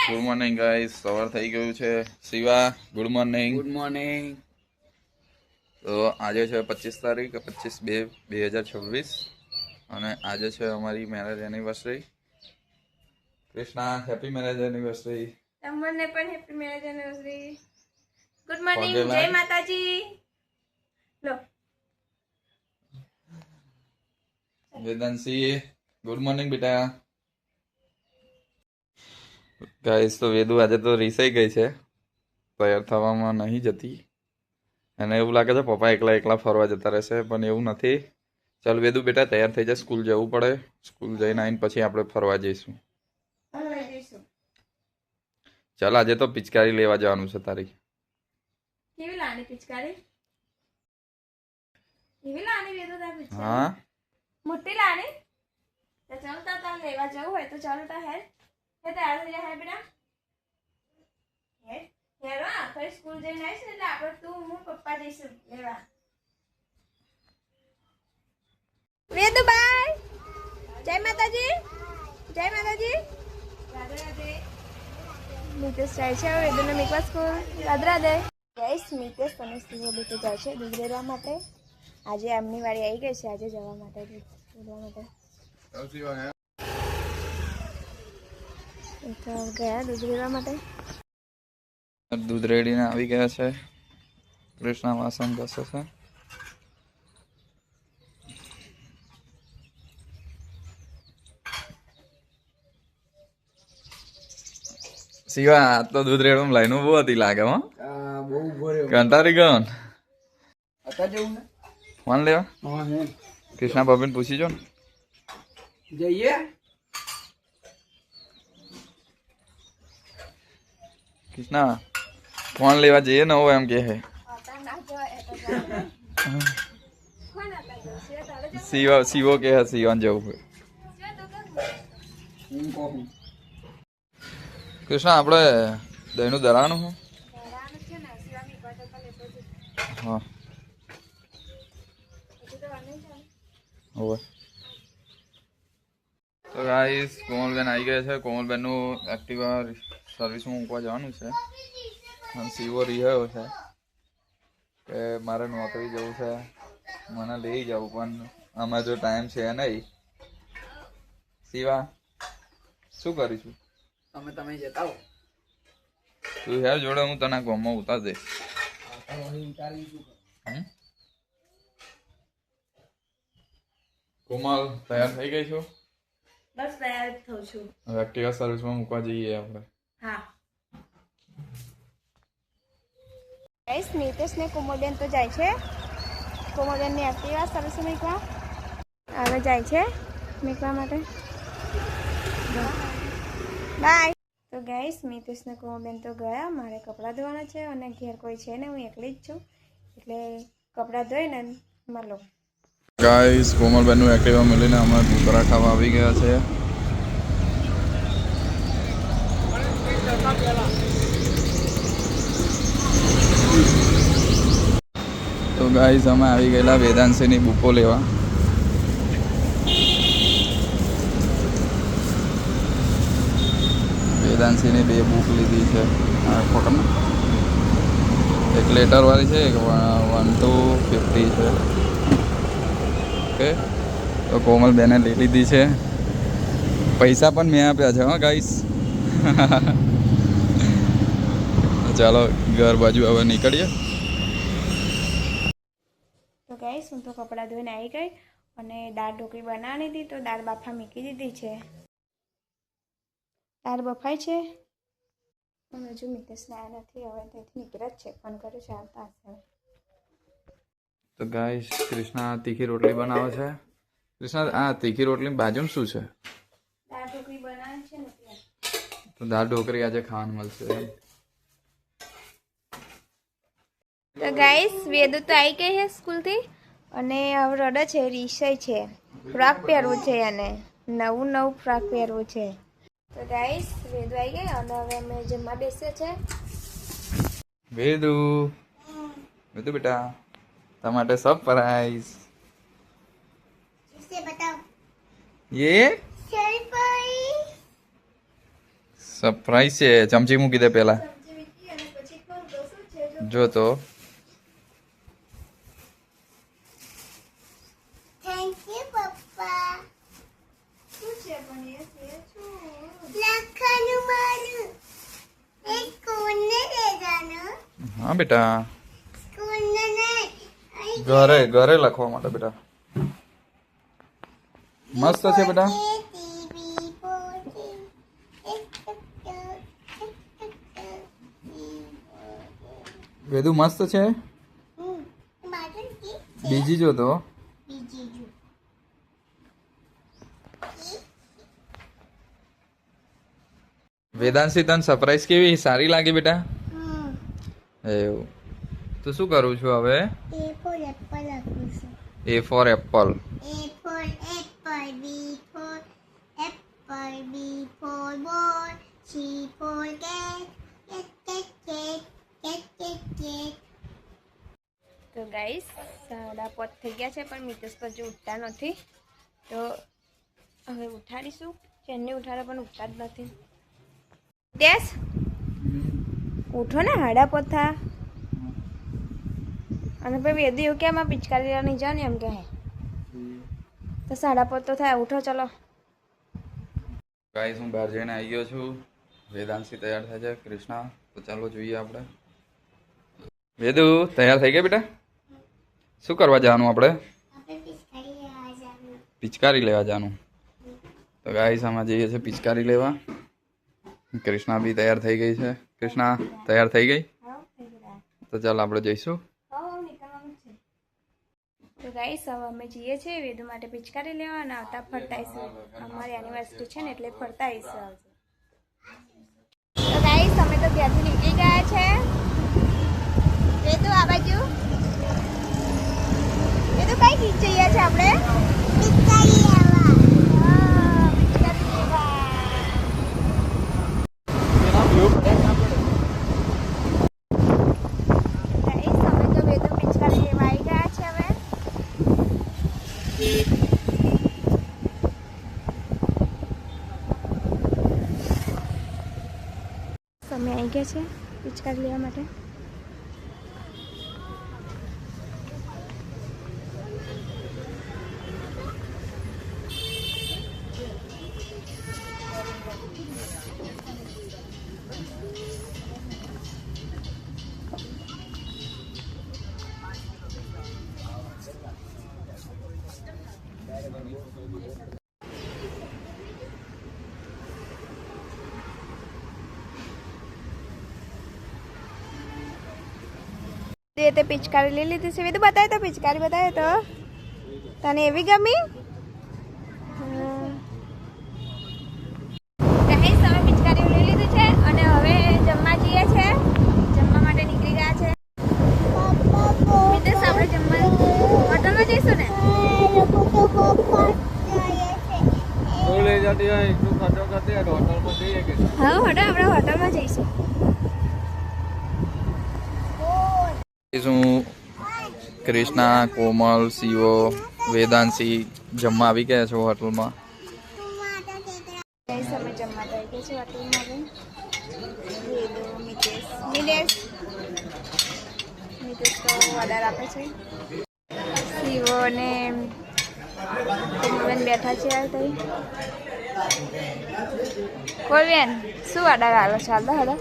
Good morning guys, સવાર થઈ ગયું છે. Shiva, good morning. Good morning. તો આજે છે 25 તારીખ 25/2/2026 અને આજે છે અમારી marriage anniversary. Krishna, happy marriage anniversary. તમને પણ happy marriage anniversary. Good morning, જય માતાજી. લો વેદાંશી, ગુડ મોર્નિંગ બેટા. ગાઈસ, તો વેદુ આજે તો રીસાઈ ગઈ છે, તૈયાર થવામાં નહીં જતી. અને એવું લાગે છે પપ્પા એકલા એકલા ફરવા જતા રહેશે, પણ એવું નથી. ચાલ વેદુ બેટા, તૈયાર થઈ જાય, સ્કૂલ જવું પડે. સ્કૂલ જઈને આવીને પછી આપણે ફરવા જઈશું. ચાલ, આજે તો પિચકારી લેવા જવાનું છે તારી. કેવી લાની પિચકારી? કેવી લાની વેદો તા પિચકારી? હા, મોટી લાની? તો ચાલ તા લેવા જવું હોય તો ચાલ તા હેડ. કે તૈયાર થઈ જા હે બેટા. હેડ હેડ હા, ફરી સ્કૂલ જઈને આવીશ ને એટલે આપણે તું હું પપ્પા જઈશું લેવા. વેદુ બાય. જય માતાજી. જય માતાજી. રાધે રાધે. મિતેશ જાય છે વેદુને મેકવા સ્કૂલ. રાધે રાધે. ગાઈસ, મિતેશ અને સ્કૂલ બેઠે જાય છે દૂધ લેવા માટે. આજે એમની વાળી આવી ગઈ છે આજે જવા માટે દૂધ લેવા માટે. તો ગયા દૂધ લેવા માટે. દૂધ રેડીને આવી ગયા છે. કૃષ્ણા વાસણ ઘસે છે. શિવા, આ તો દૂધ રેડવામાં લાઈનો બહુ હતી લાગે. હો, બહુ ભર્યો. કંટાળી ગયો ને? અત્યારે જવું ને? ફોન લેવા હા હે. કૃષ્ણા ભાભીને પૂછી જો ને. જઈએ. કૃષ્ણા, ફોન લેવા જઈએ ને એમ કે હે. શિવો કે હે શિવાન જવું હોય. હું કહું. કૃષ્ણા, આપણે દહીંનું દરાણું હું. હા હવે તો ગાઈસ, કોમલબેન આવી ગયા છે. કોમલબેનનું એક્ટિવા સર્વિસમાં મૂકવા જવાનું છે. અને શિવો રહ્યો છે કે મારે નોકરી જવું છે, મને લઈ જવું, પણ આમાં જો ટાઈમ છે નહીં. શિવા, શું કરીશું? તમે જતા હો. તું યાર જોડે હું તને ગોમમાં ઉતાર દઈશ. કોમલ, તૈયાર થઈ ગઈ છું? બસ તૈયાર થઉં છું. હવે એક્ટિવા સર્વિસમાં મૂકવા જઈએ આપણે. હા ગાઈસ, મિતેશ ને કોમલબેન તો જાય છે. કોમલબેન ની એક્ટિવા સર્વિસ મૂકવા હવે જાય છે મૂકવા માટે. બાય. તો ગાઈસ, મિતેશ ને કોમલબેન તો ગયા. મારે કપડાં ધોવાના છે અને ઘેર કોઈ છે ને, હું એકલી જ છું, એટલે કપડાં ધોઈને મળો. ગાઈસ, કોમલબેનનું એક્ટિવા મળીને અમે ઘૂઘરા ખાવા આવી ગયા છે. તો ગાઈસ, અમે આવી ગયેલા વેદાંશીની બુકો લેવા. વેદાંશીની 2 બુક લીધી છે. આ ફોટોમાં એક લેટર વાળી છે, એક 1 to 50 છે. ઓકે, તો કોમલબેને લઈ લીધી છે. પૈસા પણ મેં આપ્યા છે. હા ગાઈસ. ચાલો ઘર બાજુ હવે નીકળીએ. તો ગાઈસ, હું તો કપડાં ધોઈને આવી ગઈ અને દાળ ઢોકળી બનાવવાની હતી, તો દાળ બાફા મૂકી દીધી છે. દાળ બફાય છે. હજુ મિતેશને આવ્યા નથી, હવે ત્યાંથી નીકળ્યા જ છે. ફોન કર્યો છે, આવતા હશે. તો ગાઈસ, કૃષ્ણા તીખી રોટલી બનાવે છે. કૃષ્ણા, આ તીખી રોટલી બાજુમાં શું છે? દાળ ઢોકળી બનાવે છે ને ત્યાં. તો દાળ ઢોકળી આજે ખાવાનું મળશે. તો ગાઈસ, વેદુ તો આવી ગઈ છે સ્કૂલથી અને હવે રડે છે, રીસાય છે. ફ્રોક પહેરવું છે અને નવું ફ્રોક પહેરવું છે. તો ગાઈસ, વેદુ આવી ગઈ અને હવે અમે જમવા બેસીએ છે. વેદુ, વેદુ બેટા, તમારા માટે સરપ્રાઈઝ. ये સરપ્રાઈઝ છે. ચમચી મૂકી દે પેલા. જો તો થેન્ક યુ પપ્પા. શું છે પણ એ છે શું? લખવાનું મારું. એક કોને દેવાનું? હા બેટા, કોને નહીં. ઘરે ઘરે લખવા માટે બેટા. મસ્ત છે બેટા. વેદુ મસ્ત છે. બીજી જો તો. વેદાંશી તને સરપ્રાઈઝ કેવી સારી લાગી બેટા? એવું. તો શું કરું છું હવે? A for apple. તો ગાઈસ 5:30 થઈ ગયા છે પણ મિતેશ તો હજુ ઉઠતા નથી, તો હવે ઉઠાડીશું. ચેનને ઉઠાડે પણ ઉઠતા જ નથી. દેશ ઉઠો ને, 5:30 થા. અને ભાઈ વેદી એવું કે આમાં પિચકારી લેવા નહીં જાવ ને એમ કે. તો 5:30 તો થાય, ઉઠો ચલો. ગાઈસ હું બહાર જઈને આવી ગયો છું. વેદાંશી તૈયાર થાય છે, કૃષ્ણા. તો ચાલો જોઈએ આપણે. વેદુ તૈયાર થઈ ગયા બેટા? શું કરવા જવાનું આપણે? પિચકારી લેવા જવાનું. તો ગાઈસ આમાં જઈએ છીએ પિચકારી લેવા. કૃષ્ણા બી તૈયાર થઈ ગઈ છે. કૃષ્ણા તૈયાર થઈ ગઈ? તો ચાલ આપણે જઈશું. તો ગાઈસ હવે અમે જઈએ છીએ વેદુ માટે પિચકારી લેવા અને આવતા ફરતા આવીશું. અમારી એનિવર્સરી છે ને એટલે ફરતા આવીશું. તો ગાઈસ અમે તો ઘરથી નીકળી ગયા છે. વેદુ આ બાજુ. વેદુ કઈ ગીત જઈએ છે આપણે? પિચકારી લેવા. હા, પિચકારી લેવા. ગાઈસ અમે તો વેદુ પિચકારી લેવા આવી ગયા છે હવે. અમે આવી ગયા છે પિચકારી લેવા માટે. તે પિચકારી લઈ લીધી છે. વેદુ બતાવે તો પિચકારી બતાવે તો. તને એવી ગમી? ગાઈસ અમે પિચકારી લઈ લીધી છે અને હવે જમવા જઈએ છે. જમવા માટે નીકળી ગયા છે. મિતેશ આપણે જમવા હોટલમાં જઈશું ને? હા હોટલ, આપણે હોટલમાં જઈશું. શું કૃષ્ણા, કોમલ, શિવો, વેદાંશી જમવા આવી ગયા છો હોટલમાં. ગાઈસ અમે જમવા જઈ ગયા છે હોટલમાં. વેદુ, મિતેશ તો ઓર્ડર આપે છે. શિવો ને કોમલબેન બેઠા છે. યાર તઈ કોલબેન શું ઓર્ડર આલો છે? હાલ હાલો.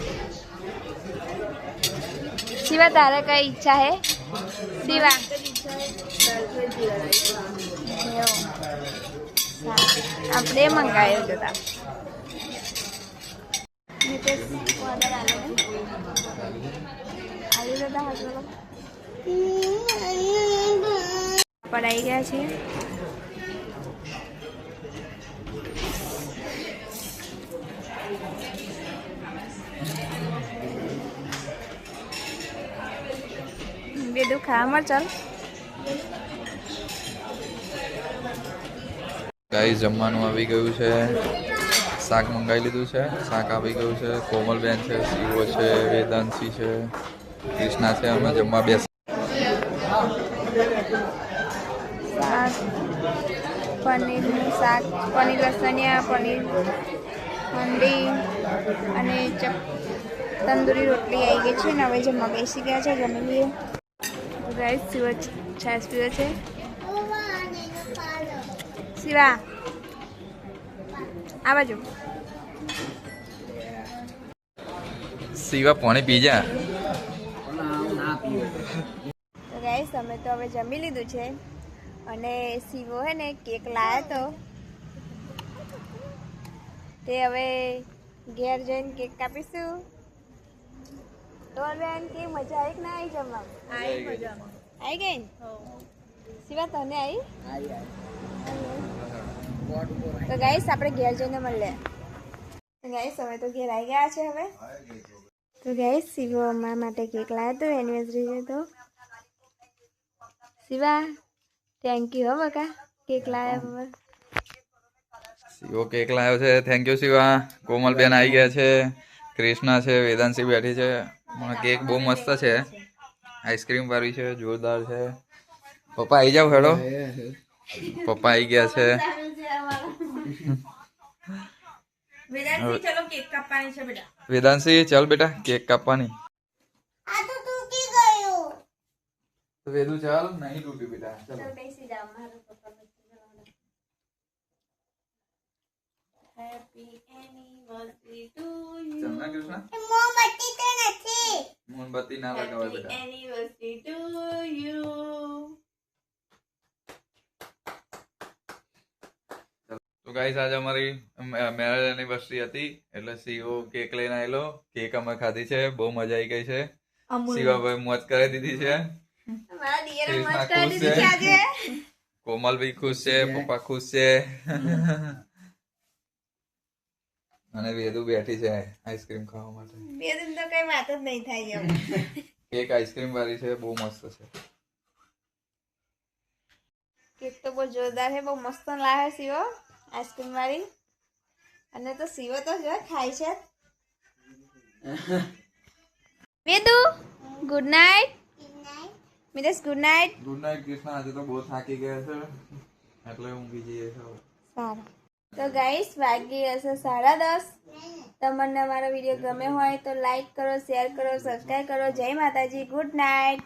શિવા તારે કઈ ઈચ્છા હે? શિવા આપણે મંગાવ્યો જતા. પડાઈ ગયા છે. વેદુ ખાવામાં ચાલ. ગાઈસ જમવાનું આવી ગયું છે. શાક મંગાવી લીધું છે. શાક આવી ગયું છે. કોમલબેન છે, શિવો છે, વેદાંશી છે, કૃષ્ણા છે. અમે જમવા બેસ. પનીરનું શાક, પનીર લસણિયા, પનીર હાંડી અને તંદૂરી રોટલી આવી ગઈ છે ને હવે જમવા બેસી ગયા છે. જમી લઈએ. ગાઈસ શિવા છાશ પીવે છે. શિવા આ બાજુ. શિવા પાણી પી જા. ના પીવો. તો ગાઈસ અમે તો હવે જમી લીધું છે અને શિવો હે ને કેક લાવ્યો તો તે હવે ઘેર જઈને કેક કાપીશું. તો બેન કે મજા આવી કે ના આવી જમવામાં? આવી ગઈ ને? શિવા તને આવી? તો ગાઈસ આપણે ઘેર જઈને મળીએ. તો ગાઈસ અમે તો ઘેર આવી ગયા છે હવે. તો ગાઈસ શિવો અમારા માટે કેક લાવ્યો તો એનિવર્સરી છે તો શિવા થેન્ક યુ હો બકા કેક લાવ્યા બાબા. શિવો કેક લાવ્યો છે. Thank you Shiva. કોમલબેન આવી ગયા છે. ક્રિષ્ના છે. વેદાંશી બેઠી છે. કેક બહુ મસ્ત છે. આઈસ્ક્રીમ વાળી છે. જોરદાર છે. પપ્પા આવી જાવ હેડો. પપ્પા આવી ગયા છે. વેદાંશી ચાલ બેટા કેક કાપવાની. તો વેદુ ચાલ નહીં તૂટ્યું બેટા. ચલો બેસી જાઓ મારા પપ્પા બેસી જવાના. Happy anniversary to you. ચાલ ના કૃષ્ણ. મોમબત્તી ના લગાવાય બેટા. Anniversary to you. તો ગાઈસ આજે અમારી મેરેજ એનિવર્સરી હતી એટલે સીઓ કેક લઈને આવેલો. કેક અમે ખાધી છે. બહુ મજા આવી ગઈ છે. શિવાભાઈ મોજ કરી દીધી છે. મારા દિયરે મોજ ક્રિષ્ના કરી ખુશ દીધી છે આજે. કોમલ ભી ખુશ છે. પપ્પા ખુશ છે. અને વેદુ બેઠી છે આઈસ્ક્રીમ ખાવા માટે. બે દિન તો કઈ વાત જ નહીં થાય એમ. કેક આઈસ્ક્રીમ વાળી છે. બહુ મસ્ત છે. કેક તો બહુ જોરદાર છે. બહુ મસ્ત લાગે શિવો આઈસ્ક્રીમ વાળી. અને તો શિવો તો જો ખાય છે. Vedu good night. Mitesh good night. Good night Krishna. આજે તો બહુ થાકી ગયા છે એટલે ઊંઘી જઈએ છે. સારું. તો ગાઈસ વાગી હશે 10:30. તમને અમારો વિડીયો ગમે હોય તો લાઈક કરો, શેર કરો, સબસ્ક્રાઈબ કરો. જય માતાજી. Good night.